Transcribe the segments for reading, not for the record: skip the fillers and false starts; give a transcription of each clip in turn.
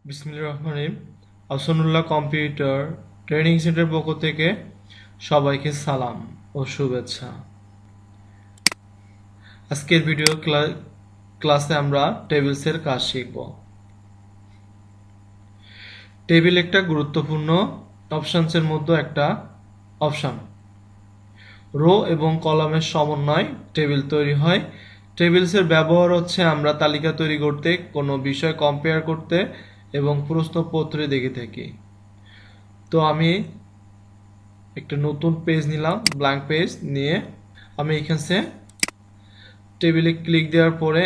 বিসমিল্লাহির রহমানির রহিম। Ahsanullah computer training centre পক্ষ থেকে সবাইকে সালাম ও শুভেচ্ছা। আজকের ভিডিও ক্লাসে আমরা টেবিলসের কাজ শিখব। টেবিল একটা গুরুত্বপূর্ণ অপশনসের মধ্যে একটা অপশন। রো এবং কলামের সমন্বয় টেবিল তৈরি হয়। টেবিলসের ব্যবহার হচ্ছে আমরা তালিকা তৈরি করতে, কোনো বিষয় কম্পেয়ার করতে এবং প্রশ্নপত্রে দেখে থাকি। তো আমি একটা নতুন পেজ নিলাম, ব্ল্যাঙ্ক পেজ নিয়ে আমি এখানে টেবিলে ক্লিক দেওয়ার পরে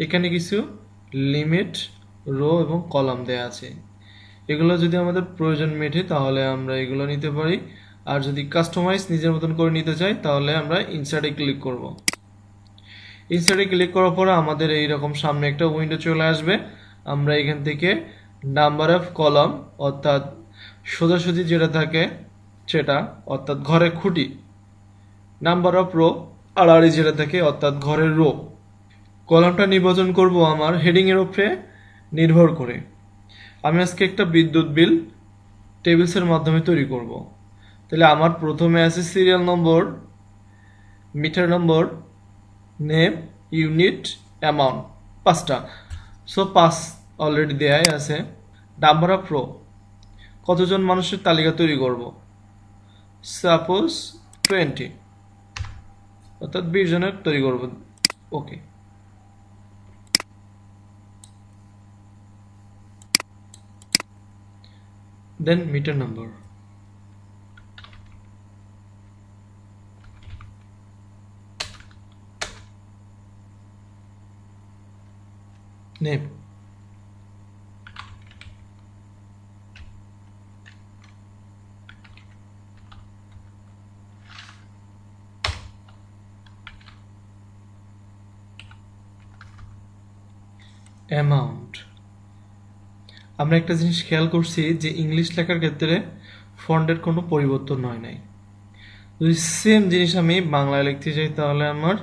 এখানে কিছু লিমিট রো এবং কলাম দেওয়া আছে। এগুলো যদি আমাদের প্রয়োজন মেটে তাহলে আমরা এগুলো নিতে পারি, আর যদি কাস্টমাইজ নিজের মতন করে নিতে চাই তাহলে আমরা ইনসার্টে ক্লিক করব। ইনসার্টে ক্লিক করার পরে আমাদের এইরকম সামনে একটা উইন্ডো চলে আসবে। আমরা এখান থেকে নাম্বার অফ কলাম অর্থাৎ সোজাসুজি যেটা থাকে সেটা, অর্থাৎ ঘরের খুঁটি, নাম্বার অফ রো আড়াআড়ি যেটা থাকে অর্থাৎ ঘরের রো, কলামটা নির্বাচন করব আমার হেডিংয়ের উপরে নির্ভর করে। আমি আজকে একটা বিদ্যুৎ বিল টেবিলসের মাধ্যমে তৈরি করব। তাহলে আমার প্রথমে আছে সিরিয়াল নম্বর, মিটার নম্বর, নেম, ইউনিট, অ্যামাউন্ট, পাঁচটা। সো 5 অলরেডি দেয়াই আছে। নাম্বার অফ রো, কতজন মানুষের তালিকা তৈরি করব, সাপোজ 20, অর্থাৎ 20 জনের তৈরি করব। ওকে, দেন মিটার নাম্বার, নেম, অ্যামাউন্ট। আমরা একটা জিনিস খেয়াল করছি যে ইংলিশ লেখার ক্ষেত্রে ফন্টের কোনো পরিবর্তন হয় নাই। যদি সেম জিনিস আমি বাংলায় লিখতে চাই তাহলে আমার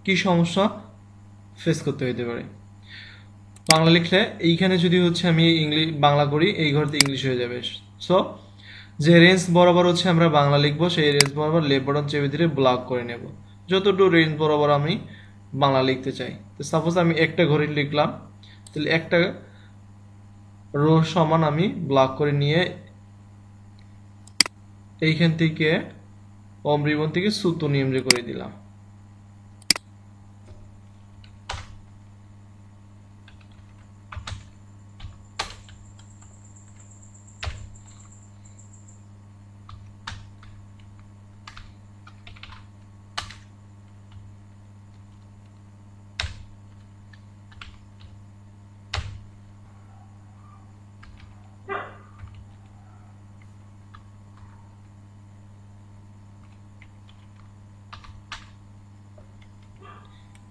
কি সমস্যা ফেস করতে হতে পারে। বাংলা লিখলে এইখানে যদি হচ্ছে আমি বাংলা করি, এই ঘরতে ইংলিশ হয়ে যাবে। সো যে রেঞ্জ বরাবর হচ্ছে আমরা বাংলা লিখবো সেই রেঞ্জ বরাবর লেফট বাটন চেপে ধরে ব্লক করে নেব যতটুকু রেঞ্জ বরাবর আমি বাংলা লিখতে চাই। তো সাপোজ আমি একটা ঘরে লিখলাম, তাহলে একটা রো সমান আমি ব্লক করে নিয়ে এইখান থেকে অমৃবন থেকে সূত্র নিয়ম যে করে দিলাম।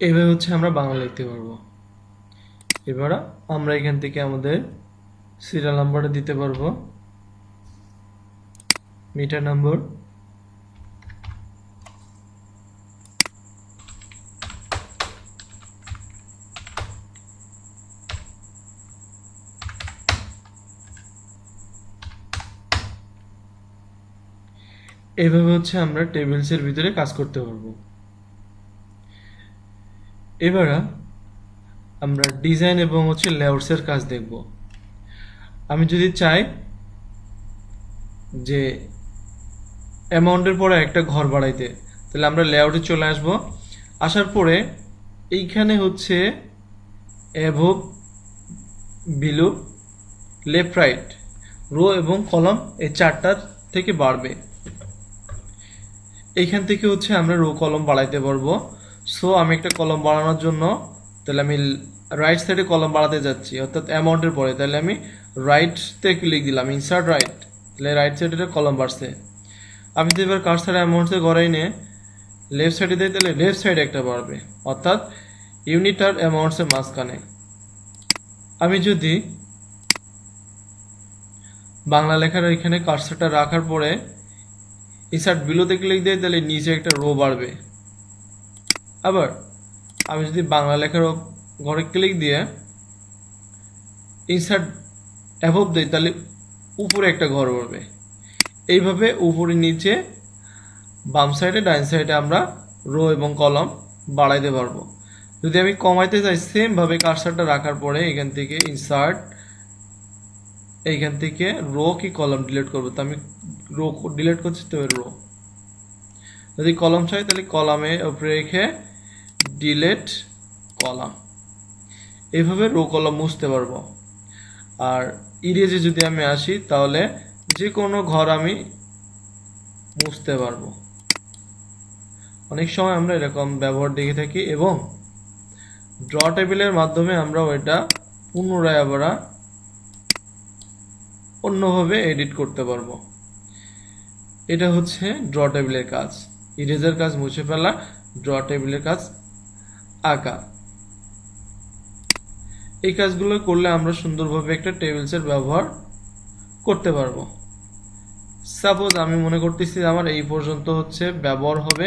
এইভাবে হচ্ছে আমরা বাংলা লিখতে পারবো। এবার আমরা এখান থেকে আমাদের সিরিয়াল নাম্বারটা দিতে পারবো, মিটার নাম্বার, এইভাবে হচ্ছে আমরা টেবিলসের ভিতরে কাজ করতে পারবো। এবার আমরা ডিজাইন এবং হচ্ছে লেআউটসের কাজ দেখব। আমি যদি চাই যে অ্যামাউন্টের পরে একটা ঘর বাড়াইতে, তাহলে আমরা লেআউটে চলে আসব। আসার পরে এইখানে হচ্ছে above, below, left right, row এবং কলাম এই চারটার থেকে বাড়বে। এইখান থেকে হচ্ছে আমরা রো কলম বাড়াইতে পারবো। সো আমি একটা কলম বাড়ানোর জন্য তাহলে আমি রাইট সাইডে কলম বাড়াতে যাচ্ছি অর্থাৎ অ্যামাউন্টের পরে, তাহলে আমি রাইটতে ক্লিক দিলাম, ইনসার্ট রাইট, তাহলে রাইট সাইডে কলম বাড়ছে। আমি তো এবার কার্সার অ্যামাউন্টসে গড়াই নিয়ে লেফট সাইডে দিই, তাহলে লেফট সাইডে একটা বাড়বে অর্থাৎ ইউনিট আর অ্যামাউন্টসের মাঝখানে। আমি যদি বাংলা লেখার এখানে কার্সারটা রাখার পরে ইনসার্ট বিলোতে ক্লিক দিই তাহলে নিচে একটা রো বাড়বে। আবার আমি যদি বাংলা লেখার ঘরে ক্লিক দিয়ে ইনসার্ট অ্যাবভ দেই তাহলে উপরে একটা ঘর পড়বে। এইভাবে উপরে নিচে বাম সাইডে ডাইন সাইডে আমরা রো এবং কলাম বাড়াইতে পারবো। যদি আমি কমাইতে চাই সেমভাবে কার্সারটা রাখার পরে এখান থেকে ইনসার্ট, এইখান থেকে রো কি কলাম ডিলিট করবো, তো আমি রো ডিলিট করছি, তো রো। যদি কলাম চাই তাহলে কলামে উপরে রেখে ডিলিট কলাম, এইভাবে রো কলাম মুছতে পারবো। আর ইরেজে যদি আমি আসি তাহলে যে কোনো ঘর আমি মুছতে পারবো। অনেক সময় আমরা এরকম ব্যবহার দেখে থাকি এবং ড্র টেবিলের মাধ্যমে আমরা ওইটা পুনরায় আবার অন্যভাবে এডিট করতে পারবো। এটা হচ্ছে ড্র টেবিলের কাজ, ইরেজের কাজ মুছে ফেলা, ড্র টেবিলের কাজ আঁকা। এই কাজগুলো করলে আমরা সুন্দরভাবে একটা টেবিলসের ব্যবহার করতে পারবো। সাপোজ আমি মনে করতেছি আমার এই পর্যন্ত হচ্ছে ব্যবহার হবে,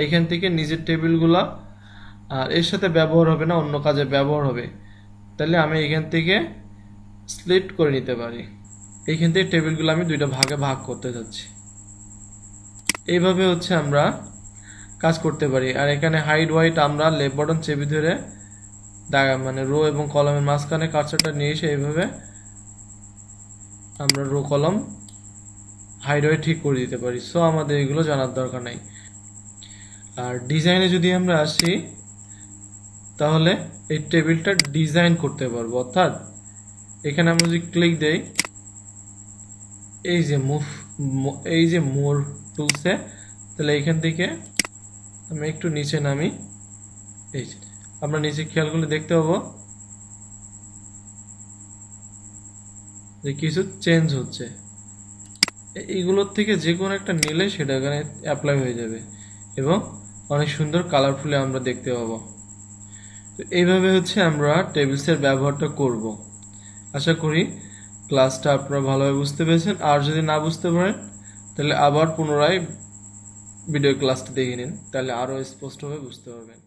এইখান থেকে নিজের টেবিলগুলা আর এর সাথে ব্যবহার হবে না, অন্য কাজে ব্যবহার হবে, তাহলে আমি এখান থেকে স্প্লিট করে নিতে পারি। এইখান থেকে টেবিলগুলো আমি দুইটা ভাগে ভাগ করতে যাচ্ছি। এইভাবে হচ্ছে আমরা কাজ করতে পারি। আর এখানে হাইড হোয়াইট আমরা লেফট বাটন চেপে ধরে মানে রো এবং কলামের মাঝখানে কার্সারটা নিয়ে এসে এইভাবে আমরা রো কলাম হাইড হোয়াইট ঠিক করে দিতে পারি। সো আমাদের এগুলো জানার দরকার নাই। আর ডিজাইনে যদি আমরা আসি তাহলে এই টেবিলটা ডিজাইন করতে পারবো, অর্থাৎ এখানে আমরা যদি ক্লিক দেই, এই যে মোর টুলসে, তাহলে এইখান থেকে আমি একটু নিচে নামি, এই যে আমরা নিচে খেয়াল করলে দেখতে পাবো যে কিছু চেঞ্জ হচ্ছে। এইগুলোর থেকে যে কোনো একটা নিলে সেটা এখানে অ্যাপ্লাই হয়ে যাবে এবং অনেক সুন্দর কালারফুলি আমরা দেখতে পাবো। তো এইভাবে হচ্ছে আমরা টেবিলসের ব্যবহারটা করব। আশা করি ক্লাসটা আপনারা ভালোভাবে বুঝতে পেরেছেন। আর যদি না বুঝতে পারেন তাহলে আবার পুনরায় ভিডিও ক্লাসটা দেখে নিন, তাহলে আরও স্পষ্টভাবে বুঝতে পারবেন।